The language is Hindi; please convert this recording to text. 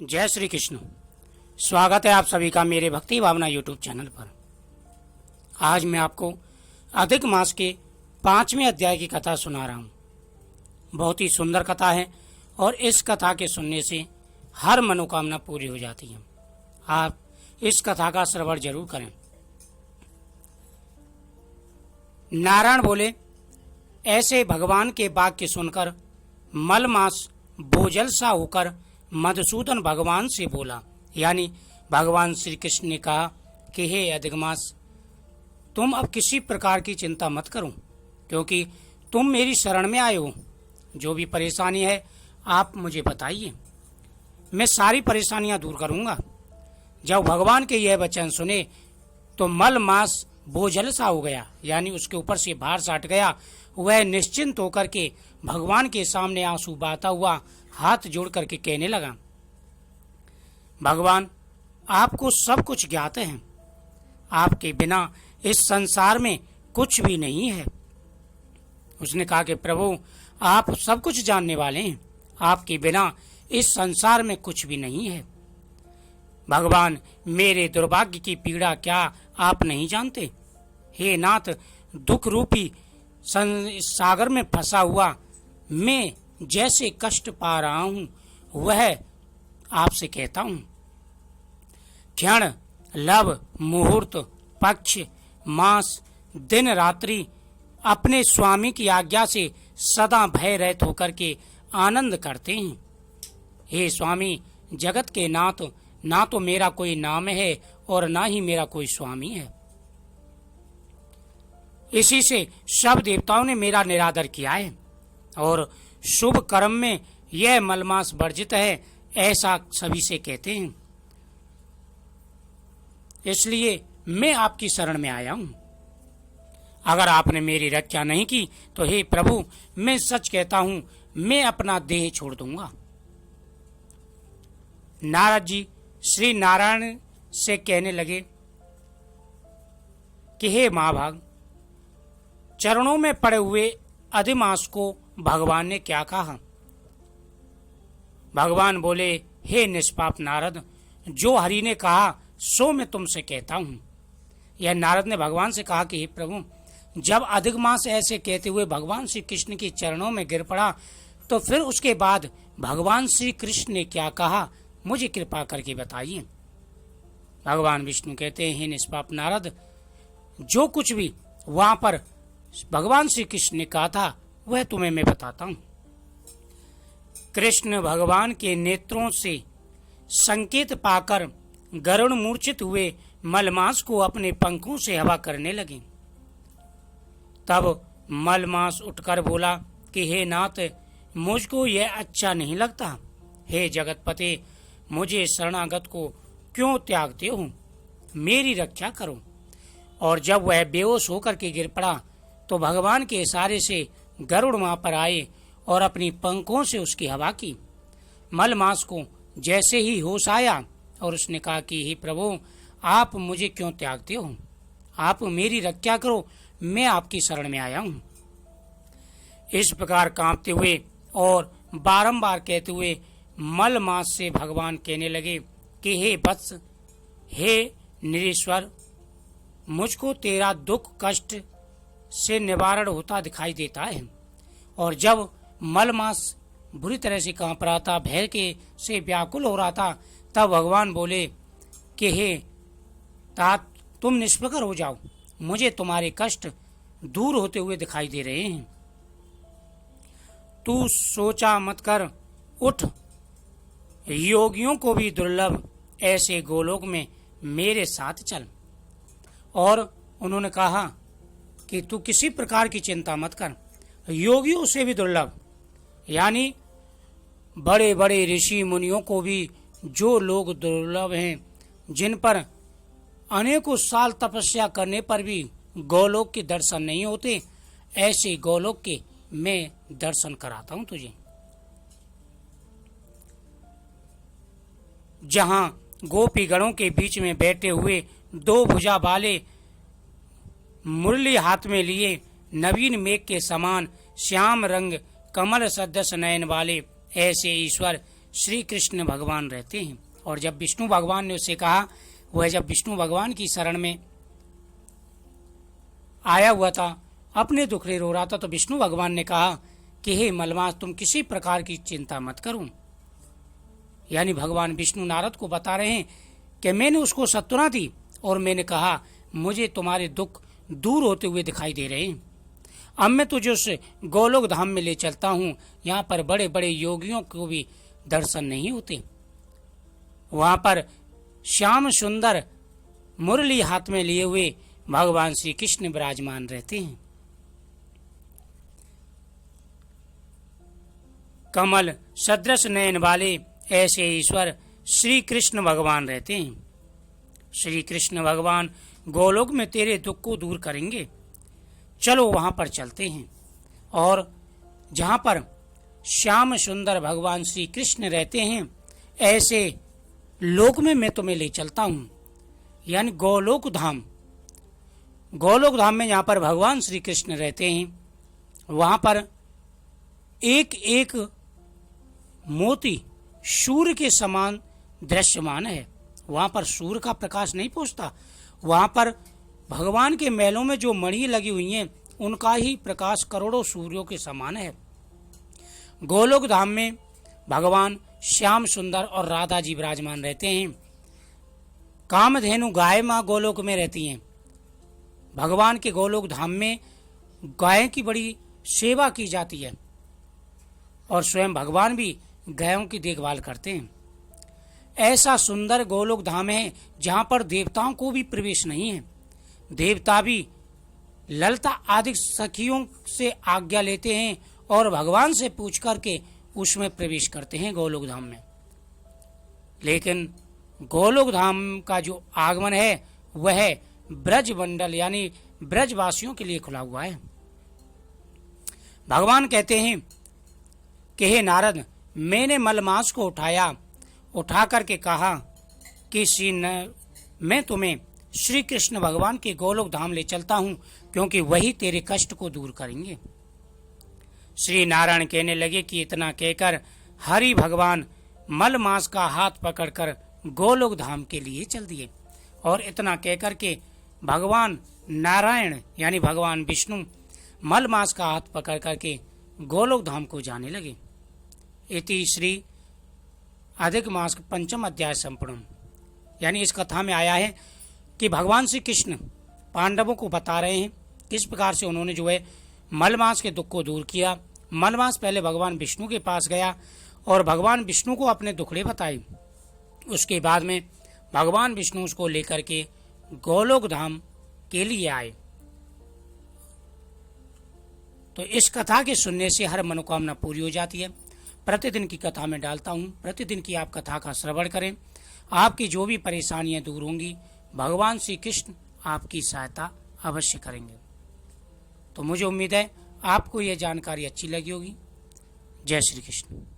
जय श्री कृष्ण। स्वागत है आप सभी का मेरे भक्ति भावना यूट्यूब चैनल पर। आज मैं आपको अधिक मास के 5वें अध्याय की कथा सुना रहा हूँ। बहुत ही सुंदर कथा है और इस कथा के सुनने से हर मनोकामना पूरी हो जाती है। आप इस कथा का श्रवण जरूर करें। नारायण बोले, ऐसे भगवान के वाक्य सुनकर मलमास बोझल सा होकर मधुसूदन भगवान से बोला, यानी भगवान श्री कृष्ण ने कहा कि हे अधिकमास, तुम अब किसी प्रकार की चिंता मत करो, क्योंकि तुम मेरी शरण में आए हो। जो भी परेशानी है आप मुझे बताइए, मैं सारी परेशानियां दूर करूंगा। जब भगवान के यह वचन सुने तो मलमास बोझल सा हो गया, यानी उसके ऊपर से भार साट गया। वह निश्चिंत होकर के भगवान के सामने आंसू बहाता हुआ हाथ जोड़ करके कहने लगा, भगवान, आपको सब कुछ ज्ञात है। आपके बिना इस संसार में कुछ भी नहीं है। उसने कहा कि प्रभु, आप सब कुछ जानने वाले हैं, आपके बिना इस संसार में कुछ भी नहीं है। भगवान, मेरे दुर्भाग्य की पीड़ा क्या आप नहीं जानते? हे नाथ, दुख रूपी सागर में फंसा हुआ मैं जैसे कष्ट पा रहा हूं, वह आपसे कहता हूं। क्षण, लव, मुहूर्त, पक्ष, मास, दिन रात्रि अपने स्वामी की आज्ञा से सदा भय रहित होकर के आनंद करते हैं। हे स्वामी, जगत के नाथ, ना तो मेरा कोई नाम है और ना ही मेरा कोई स्वामी है। इसी से सब देवताओं ने मेरा निरादर किया है और शुभ कर्म में यह मलमास वर्जित है, ऐसा सभी से कहते हैं। इसलिए मैं आपकी शरण में आया हूं। अगर आपने मेरी रक्षा नहीं की तो हे प्रभु, मैं सच कहता हूं, मैं अपना देह छोड़ दूंगा। नारद जी श्री नारायण से कहने लगे कि हे महाभाग, चरणों में पड़े हुए अधिमास को भगवान ने क्या कहा? भगवान बोले, हे निष्पाप नारद, जो हरि ने कहा सो मैं तुमसे कहता हूं। यह नारद ने भगवान से कहा कि हे प्रभु, जब अधिक मास ऐसे कहते हुए भगवान श्री कृष्ण के चरणों में गिर पड़ा, तो फिर उसके बाद भगवान श्री कृष्ण ने क्या कहा, मुझे कृपा करके बताइए। भगवान विष्णु कहते हैं, हे निष्पाप नारद, जो कुछ भी वहां पर भगवान श्री कृष्ण ने कहा था वह तुम्हें मैं बताता हूं। कृष्ण भगवान के नेत्रों से संकेत पाकर गरुड़ मूर्छित हुए मलमास को अपने पंखों से हवा करने लगे। तब मलमास उठकर बोला कि हे नाथ, मुझको यह अच्छा नहीं लगता। हे जगतपते, मुझे शरणागत को क्यों त्यागते हो? मेरी रक्षा करो। और जब वह बेहोश होकर के गिर पड़ा तो भगवान के इशारे से गरुड़ वहां पर आए और अपनी पंखों से उसकी हवा की। मलमास को जैसे ही होश आया और उसने कहा कि हे प्रभु, आप मुझे क्यों त्यागते हो? आप मेरी रक्षा करो, मैं आपकी शरण में आया हूं। इस प्रकार कांपते हुए और बारंबार कहते हुए मलमास से भगवान कहने लगे कि हे वत्स, हे निरीश्वर, मुझको तेरा दुख कष्ट से निवारण होता दिखाई देता है। और जब मलमास बुरी तरह से कांप रहा था, भय के से व्याकुल हो रहा था, तब भगवान बोले कि हे तात, तुम निष्प्रकर हो जाओ, मुझे तुम्हारे कष्ट दूर होते हुए दिखाई दे रहे हैं। तू सोचा मत कर, उठ, योगियों को भी दुर्लभ ऐसे गोलोक में मेरे साथ चल। और उन्होंने कहा कि तू किसी प्रकार की चिंता मत कर, योगियों से भी दुर्लभ, यानी बड़े बड़े ऋषि मुनियों को भी जो लोग दुर्लभ हैं, जिन पर अनेकों साल तपस्या करने पर भी गोलोक के दर्शन नहीं होते, ऐसे गोलोक के मैं दर्शन कराता हूं तुझे। जहां गोपीगणों के बीच में बैठे हुए दो भुजा वाले मुरली हाथ में लिए नवीन मेघ के समान श्याम रंग कमल सदृश नयन वाले ऐसे ईश्वर श्री कृष्ण भगवान रहते हैं। और जब विष्णु भगवान ने उससे कहा, वह जब विष्णु भगवान की शरण में आया हुआ था, अपने दुखड़े रो रहा था, तो विष्णु भगवान ने कहा कि हे मलमास, तुम किसी प्रकार की चिंता मत करो। यानी भगवान विष्णु नारद को बता रहे हैं कि मैंने उसको सांत्वना दी और मैंने कहा मुझे तुम्हारे दुख दूर होते हुए दिखाई दे रहे हैं। अब मैं तुझे उस गोलोक धाम में ले चलता हूँ, यहाँ पर बड़े बड़े योगियों को भी दर्शन नहीं होते। वहां पर श्याम सुंदर मुरली हाथ में लिए हुए भगवान श्री कृष्ण विराजमान रहते हैं। कमल सदृश नयन वाले ऐसे ईश्वर श्री कृष्ण भगवान रहते हैं। श्री कृष्ण भगवान गोलोक में तेरे दुख को दूर करेंगे। चलो वहां पर चलते हैं, और जहां पर श्याम सुंदर भगवान श्री कृष्ण रहते हैं, ऐसे लोक में मैं तुम्हें ले चलता हूं, यानी गोलोक धाम। गोलोक धाम में जहां पर भगवान श्री कृष्ण रहते हैं, वहां पर एक एक मोती सूर्य के समान दृश्यमान है। वहां पर सूर्य का प्रकाश नहीं पहुंचता। वहां पर भगवान के महलों में जो मणि लगी हुई हैं, उनका ही प्रकाश करोड़ों सूर्यों के समान है। गोलोक धाम में भगवान श्याम सुंदर और राधा जी विराजमान रहते हैं। कामधेनु गाय माँ गोलोक में रहती हैं। भगवान के गोलोक धाम में गाय की बड़ी सेवा की जाती है, और स्वयं भगवान भी गायों की देखभाल करते हैं। ऐसा सुंदर गोलोक धाम है जहां पर देवताओं को भी प्रवेश नहीं है। देवता भी ललिता आदि सखियों से आज्ञा लेते हैं और भगवान से पूछ करके उसमें प्रवेश करते हैं गोलोक धाम में। लेकिन गोलोक धाम का जो आगमन है वह ब्रज मंडल यानी ब्रजवासियों के लिए खुला हुआ है। भगवान कहते हैं कि हे नारद, मैंने मलमास को उठा करके कहा कि मैं तुम्हें श्री कृष्ण भगवान के गोलोक धाम ले चलता हूं, क्योंकि वही तेरे कष्ट को दूर करेंगे। श्री नारायण कहने लगे कि इतना कहकर हरि भगवान मलमास का हाथ पकड़कर गोलोक धाम के लिए चल दिए, और इतना कहकर के भगवान नारायण यानी भगवान विष्णु मलमास का हाथ पकड़ करके गोलोक धाम को जाने लगे। इति श्री अधिक मास पंचम अध्याय संपूर्ण। यानी इस कथा में आया है कि भगवान श्री कृष्ण पांडवों को बता रहे हैं किस प्रकार से उन्होंने जो है मलमास के दुख को दूर किया। मलमास पहले भगवान विष्णु के पास गया और भगवान विष्णु को अपने दुखड़े बताए। उसके बाद में भगवान विष्णु उसको लेकर के गोलोक धाम के लिए आए। तो इस कथा के सुनने से हर मनोकामना पूरी हो जाती है। प्रतिदिन की कथा में डालता हूँ, प्रतिदिन की आप कथा का श्रवण करें, आपकी जो भी परेशानियां दूर होंगी भगवान श्री कृष्ण आपकी सहायता अवश्य करेंगे। तो मुझे उम्मीद है आपको यह जानकारी अच्छी लगी होगी। जय श्री कृष्ण।